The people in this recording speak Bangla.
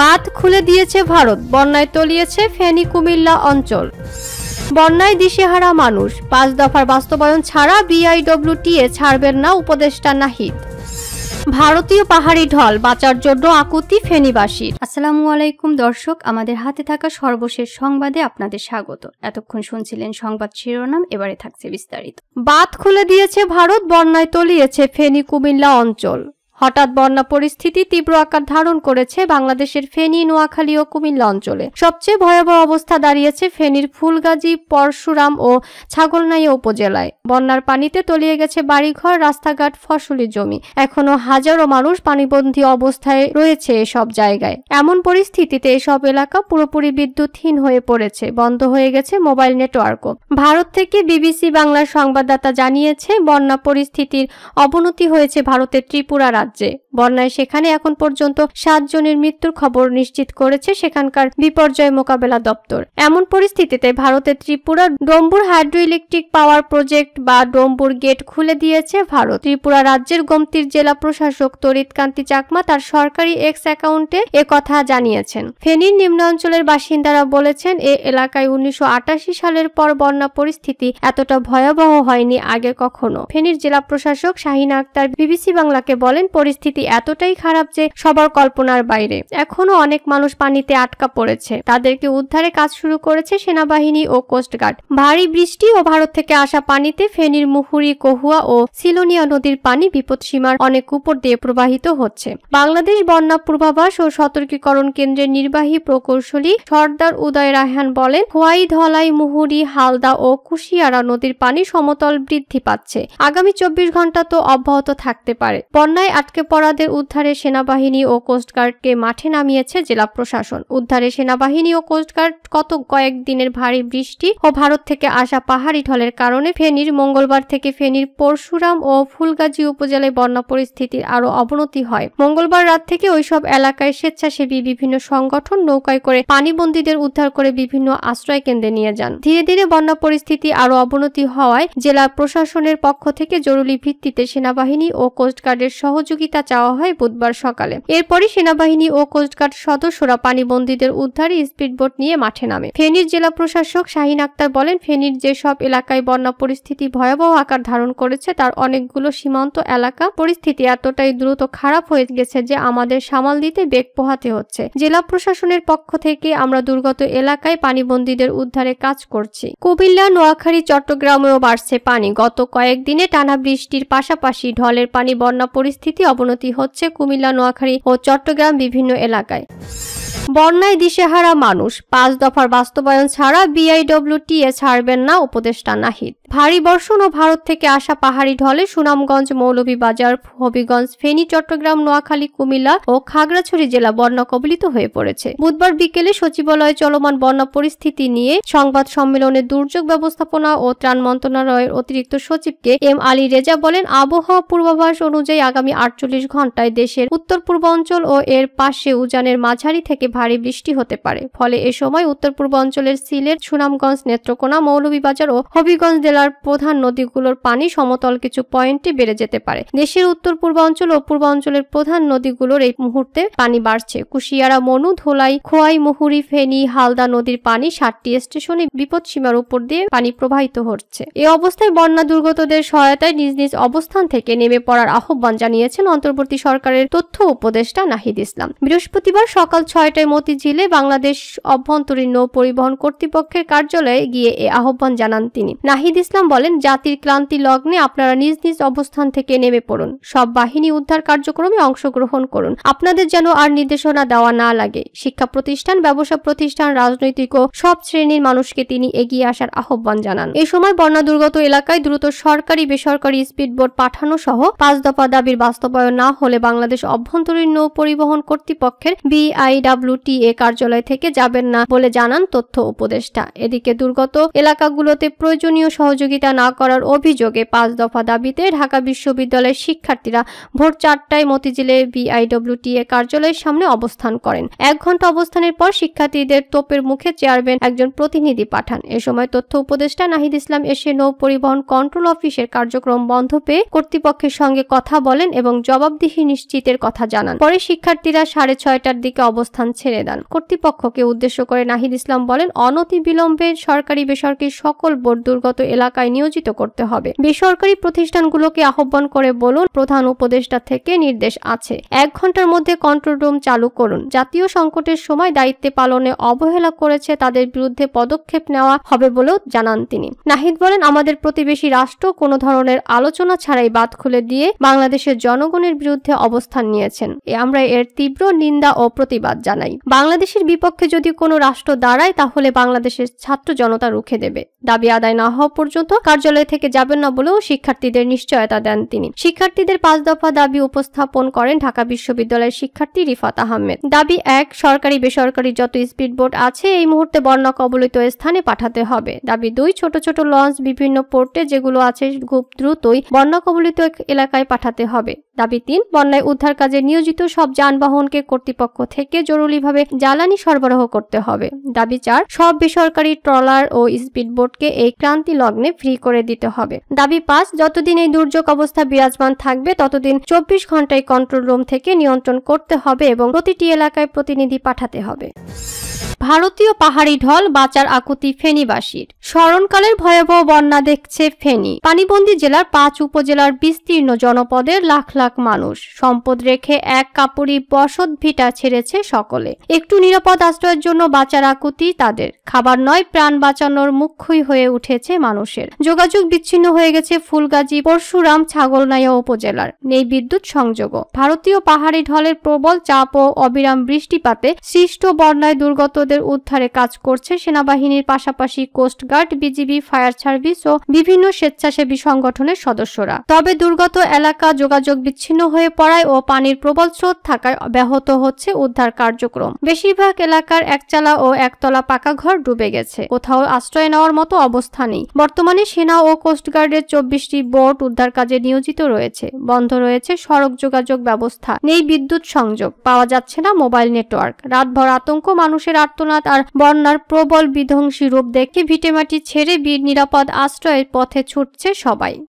বাঁধ খুলে দিয়েছে ভারত, বন্যায় তলিয়েছে ফেনী কুমিল্লা অঞ্চল। বন্যায় দিশেহারা মানুষ, 5 দফার বাস্তবায়ন ছাড়া বিআইডব্লিউটিএ ছাড়বেন না উপদেষ্টা নাহিদ। ভারতীয় পাহাড়ি ঢল বাঁচার জন্য আকুতি ফেনীবাসীর। আসসালামু আলাইকুম দর্শক, আমাদের হাতে থাকা সর্বশেষ সংবাদে আপনাদের স্বাগত। এতক্ষণ শুনছিলেন সংবাদ শিরোনাম, এবারে থাকছে বিস্তারিত। বাঁধ খুলে দিয়েছে ভারত, বন্যায় তলিয়েছে ফেনী কুমিল্লা অঞ্চল। হঠাৎ বন্যা পরিস্থিতি তীব্র আকার ধারণ করেছে বাংলাদেশের ফেনী, নোয়াখালী ও কুমিল্লা অঞ্চলে। সবচেয়ে ভয়াবহ অবস্থা দাঁড়িয়েছে ফেনীর ফুলগাজী, পরশুরাম ও ছাগলনাইয়া উপজেলায়। বন্যার পানিতে তলিয়ে গেছে বাড়িঘর, রাস্তাঘাট, ফসলি জমি। এখনো হাজারো মানুষ পানিবন্দী অবস্থায় রয়েছে এসব জায়গায়। এমন পরিস্থিতিতে এসব এলাকা পুরোপুরি বিদ্যুৎহীন হয়ে পড়েছে, বন্ধ হয়ে গেছে মোবাইল নেটওয়ার্কও। ভারত থেকে বিবিসি বাংলার সংবাদদাতা জানিয়েছে, বন্যা পরিস্থিতির অবনতি হয়েছে ভারতের ত্রিপুরা রাজ্যে। বন্যায় সেখানে এখন পর্যন্ত 7 জনের মৃত্যুর খবর নিশ্চিত করেছে সেখানকার বিপর্যয় মোকাবেলা দপ্তর। এমন পরিস্থিতিতে ভারতের Tripura Dumbur hydro electric power project বা ডম্বুর গেট খুলে দিয়েছে ভারত। ত্রিপুরা রাজ্যের গোমতীর জেলা প্রশাসক তরিৎ কান্তি চাকমা তার সরকারি এক্স অ্যাকাউন্টে একথা জানিয়েছেন। ফেনীর নিম্নাঞ্চলের বাসিন্দারা বলেছেন, এ এলাকায় 1988 সালের পর বন্যা পরিস্থিতি এতটা ভয়াবহ হয়নি আগে কখনো। ফেনীর জেলা প্রশাসক শাহিনা আক্তার বিবিসি বাংলাকে বলেন, পরিস্থিতি এতটাই খারাপ যে সবার কল্পনার বাইরে। এখনো অনেক মানুষ পানিতে আটকা পড়েছে। তাদেরকে উদ্ধারে কাজ শুরু করেছে সেনাবাহিনী ও কোস্টগার্ড। ভারী বৃষ্টি ও ভারত থেকে আসা পানিতে ফেনীর মুহুরী, কহুয়া ও সিলোনিয়া নদীর পানি বিপদসীমার অনেক উপর দিয়ে প্রবাহিত হচ্ছে। বাংলাদেশ বন্যা পূর্বাভাস ও সতর্কীকরণ কেন্দ্রের নির্বাহী প্রকৌশলী সর্দার উদয় রায়হান বলেন, খোয়াই, ধলাই, মুহুরী, হালদা ও কুশিয়ারা নদীর পানি সমতল বৃদ্ধি পাচ্ছে। আগামী 24 ঘন্টা তো অব্যাহত থাকতে পারে। বন্যায় আটকে পড়াদের উদ্ধারে সেনাবাহিনী ও কোস্টগার্ডকে মাঠে নামিয়েছে জেলা প্রশাসন। উদ্ধারে সেনাবাহিনী ও কোস্টগার্ড কয়েকদিনের ভারী বৃষ্টি ও ভারত থেকে আসা পাহাড়ি ঢলের কারণে ফেনীর মঙ্গলবার থেকে ফেনীর পরশুরাম ও ফুলগাজী উপজেলায় বন্যা পরিস্থিতির আরো অবনতি হয়। মঙ্গলবার রাত থেকে ওইসব এলাকায় স্বেচ্ছাসেবী বিভিন্ন সংগঠন নৌকায় করে পানিবন্দীদের উদ্ধার করে বিভিন্ন আশ্রয় কেন্দ্রে নিয়ে যান। ধীরে ধীরে বন্যা পরিস্থিতি আরো অবনতি হওয়ায় জেলা প্রশাসনের পক্ষ থেকে জরুরি ভিত্তিতে সেনাবাহিনী ও কোস্টগার্ডের সহযোগিতা চাওয়া হয় বুধবার সকালে। এরপরই সেনাবাহিনী ও কোস্টগার্ড সদস্যরা পানিবন্দীদের উদ্ধারে স্পিডবোট নিয়ে মাঠে নামে। ফেনীর জেলা প্রশাসক শাহিন আক্তার বলেন, ফেনীর যেসব এলাকায় বন্যা পরিস্থিতি ভয়াবহ আকার ধারণ করেছে তার অনেকগুলো সীমান্ত এলাকা পরিস্থিতি এতটাই দ্রুত খারাপ হয়ে গেছে যে আমাদের সামাল দিতে বেগ পোহাতে হচ্ছে। জেলা প্রশাসনের পক্ষ থেকে আমরা দুর্গত এলাকায় পানিবন্দীদের উদ্ধারে কাজ করছি। কুমিল্লা, নোয়াখালী, চট্টগ্রামেও বাড়ছে পানি। গত কয়েকদিনে টানা বৃষ্টির পাশাপাশি ঢলের পানি বন্যা পরিস্থিতি অবনতি হচ্ছে কুমিল্লা, নোয়াখালী ও চট্টগ্রাম বিভিন্ন এলাকায়। বন্যায় দিশেহারা মানুষ, 5 দফার বাস্তবায়ন ছাড়া বিআইডব্লিউটিএ ছাড়বেন না উপদেষ্টা নাহিদ। ভারী বর্ষণ ও ভারত থেকে আসা পাহাড়ি ঢলে সুনামগঞ্জ, মৌলভীবাজার, হবিগঞ্জ, ফেনী, চট্টগ্রাম, নোয়াখালী, কুমিল্লা ও খাগড়াছড়ি জেলা বন্যা কবলিত হয়ে পড়েছে। বুধবার বিকেলে সচিবালয়ে চলমান বন্যা পরিস্থিতি নিয়ে সংবাদ সম্মেলনে দুর্যোগ ব্যবস্থাপনা ও ত্রাণ মন্ত্রণালয়ের অতিরিক্ত সচিবকে এম আলী রেজা বলেন, আবহাওয়া পূর্বাভাস অনুযায়ী আগামী 48 ঘন্টায় দেশের উত্তর পূর্বাঞ্চল ও এর পাশে উজানের মাঝারি থেকে ভারী বৃষ্টি হতে পারে। ফলে এ সময় উত্তর পূর্বাঞ্চলের সিলেট, সুনামগঞ্জ, নেত্রকোনা, মৌলভীবাজার ও হবিগঞ্জ জেলার প্রধান নদীগুলোর পানি সমতল কিছু পয়েন্টে বেড়ে যেতে পারে। দেশের উত্তর পূর্বাঞ্চল ও পূর্বাঞ্চলের প্রধান নদীগুলোর এই মুহূর্তে পানি বাড়ছে। কুশিয়ারা, মনু, ধোলাই, খোয়াই, মুহুরী, ফেনী, হালদা নদীর পানি 7টি স্টেশনে বিপদসীমার উপর দিয়ে পানি প্রবাহিত হচ্ছে। এ অবস্থায় বন্যা দুর্গতদের সহায়তায় নিজ নিজ অবস্থান থেকে নেমে পড়ার আহ্বান জানিয়েছেন অন্তর্বর্তী সরকারের তথ্য উপদেষ্টা নাহিদ ইসলাম। বৃহস্পতিবার সকাল 6টায় মতিঝিলে বাংলাদেশ অভ্যন্তরীণ নৌ পরিবহন কর্তৃপক্ষের কার্যালয়ে গিয়ে এ আহ্বান জানান তিনি। নাহিদ ইসলাম বলেন, জাতির ক্লান্তি লগ্নে আপনারা নিজ নিজ অবস্থান থেকে নেমে পড়ুন। সব বাহিনী উদ্ধার কার্যক্রমে অংশগ্রহণ করুন। আপনাদের যেন আর নির্দেশনা দেওয়া না লাগে। শিক্ষা প্রতিষ্ঠান, ব্যবসা প্রতিষ্ঠান, রাজনৈতিক ও সব শ্রেণীর মানুষকে তিনি এগিয়ে আসার আহ্বান জানান। এ সময় বন্যা দুর্গত এলাকায় দ্রুত সরকারি বেসরকারি স্পিডবোট পাঠানো সহ 5 দফা দাবির বাস্তবায়ন না হলে বাংলাদেশ অভ্যন্তরীণ নৌ পরিবহন কর্তৃপক্ষের বিআইডব্লিউটিএ কার্যালয় থেকে যাবেন না বলে জানান তথ্য উপদেষ্টা। এদিকে দুর্গত এলাকাগুলোতে প্রয়োজনীয় সহযোগিতা না করার অভিযোগে 5 দফা দাবিতে ঢাকা বিশ্ববিদ্যালয়ের শিক্ষার্থীরা ভোর 4টায় মতিঝিলে বিআইডব্লিউটিএ কার্যালয়ের সামনে অবস্থান করেন। 1 ঘন্টা অবস্থানের পর শিক্ষার্থীদের তোপের মুখে চেয়ারম্যান একজন প্রতিনিধি পাঠান। এ সময় তথ্য উপদেষ্টা নাহিদ ইসলাম এসে নৌ পরিবহন কন্ট্রোল অফিসের কার্যক্রম বন্ধ পেয়ে কর্তৃপক্ষের সঙ্গে কথা বলেন এবং জবাবদিহি নিশ্চিতের কথা জানান। পরে শিক্ষার্থীরা 6:30টার দিকে অবস্থান ছেড়ে দেন। কর্তৃপক্ষকে উদ্দেশ্য করে নাহিদ ইসলাম বলেন, অনতিবিলম্বে সরকারি বেসরকারি সকল বোর্ড দুর্গত এলাকায় নিয়োজিত করতে হবে। বেসরকারি প্রতিষ্ঠানগুলোকে আহ্বান করে বলুন, প্রধান উপদেষ্টা থেকে নির্দেশ আছে, 1 ঘন্টার মধ্যে কন্ট্রোল রুম চালু করুন। জাতীয় সংকটের সময় দায়িত্বে পালনে অবহেলা করেছে তাদের বিরুদ্ধে পদক্ষেপ নেওয়া হবে বলেও জানান তিনি। নাহিদ বলেন, আমাদের প্রতিবেশী রাষ্ট্র কোনো ধরনের আলোচনা ছাড়াই বাঁধ খুলে দিয়ে বাংলাদেশের জনগণের বিরুদ্ধে অবস্থান নিয়েছেন। আমরা এর তীব্র নিন্দা ও প্রতিবাদ জানাই। বাংলাদেশের বিপক্ষে যদি কোনো রাষ্ট্র দাঁড়ায় তাহলে বাংলাদেশের ছাত্র জনতা রুখে দেবে। দাবি আদায় না হওয়া পর্যন্ত কার্যালয় থেকে যাবেন না বলেও শিক্ষার্থীদের নিশ্চয়তা দেন তিনি। শিক্ষার্থীদের 5 দফা দাবি উপস্থাপন করেন ঢাকা বিশ্ববিদ্যালয়ের শিক্ষার্থী রিফাত আহমেদ। দাবি 1, সরকারি বেসরকারি যত স্পিড বোট আছে এই মুহূর্তে বন্যা কবলিত স্থানে পাঠাতে হবে। দাবি 2, ছোট ছোট লঞ্চ বিভিন্ন পোর্টে যেগুলো আছে খুব দ্রুতই বন্যা কবলিত এলাকায় পাঠাতে হবে। দাবি 3, বন্যায় উদ্ধার কাজে নিয়োজিত সব যানবাহনকে কর্তৃপক্ষ থেকে জরুরিভাবে জ্বালানি সরবরাহ করতে হবে। দাবি 4, সব বেসরকারি ট্রলার ও স্পিড বোটকে এই ক্রান্তি লগ্নে ফ্রি করে দিতে হবে। দাবি 5, যতদিন এই দুর্যোগ অবস্থা বিরাজমান থাকবে ততদিন 24 ঘন্টায় কন্ট্রোল রুম থেকে নিয়ন্ত্রণ করতে হবে এবং প্রতিটি এলাকায় প্রতিনিধি পাঠাতে হবে। ভারতীয় পাহাড়ি ঢল, বাঁচার আকুতি ফেনীবাসীর। স্মরণকালের ভয়াবহ বন্যা দেখছে ফেনী। পানিবন্দী জেলার 5 উপজেলার বিস্তীর্ণ জনপদের লাখ লাখ মানুষ সম্পদ রেখে এক কাপড়ি বসত ভিটা ছেড়েছে সকলে। একটু নিরাপদ আশ্রয়ের জন্য বাঁচার আকুতি তাদের। খাবার নয়, প্রাণ বাঁচানোর মুখ্যই হয়ে উঠেছে মানুষের। যোগাযোগ বিচ্ছিন্ন হয়ে গেছে ফুলগাজী, পরশুরাম, ছাগলনাইয়া উপজেলার। নেই বিদ্যুৎ সংযোগও। ভারতীয় পাহাড়ি ঢলের প্রবল চাপ ও অবিরাম বৃষ্টিপাতে সৃষ্ট বন্যায় দুর্গতদের উদ্ধারে কাজ করছে সেনাবাহিনীর পাশাপাশি কোস্টগার্ড, বিজিবি, ফায়ার সার্ভিস ও বিভিন্ন স্বেচ্ছাসেবী সংগঠনের সদস্যরা। তবে দুর্গত এলাকা যোগাযোগ বিচ্ছিন্ন হয়ে পড়ায় ও পানির প্রবল স্রোত থাকায় ব্যাহত হচ্ছে উদ্ধার কার্যক্রম। বেশিরভাগ এলাকার একচালা ও একতলা পাকা ঘর ডুবে গেছে। কোথাও আশ্রয় নেওয়ার মতো অবস্থা নেই। বর্তমানে সেনা ও কোস্টগার্ডের 24টি বোট উদ্ধার কাজে নিয়োজিত রয়েছে। বন্ধ রয়েছে সড়ক যোগাযোগ ব্যবস্থা। নেই বিদ্যুৎ সংযোগ, পাওয়া যাচ্ছে না মোবাইল নেটওয়ার্ক। রাতভর আতঙ্ক, মানুষের আর্তনাদ আর বন্যার প্রবল বিধ্বংসী রূপ দেখে ভিটেমাটি ছেড়ে নিরাপদ আশ্রয়ের পথে ছুটছে সবাই।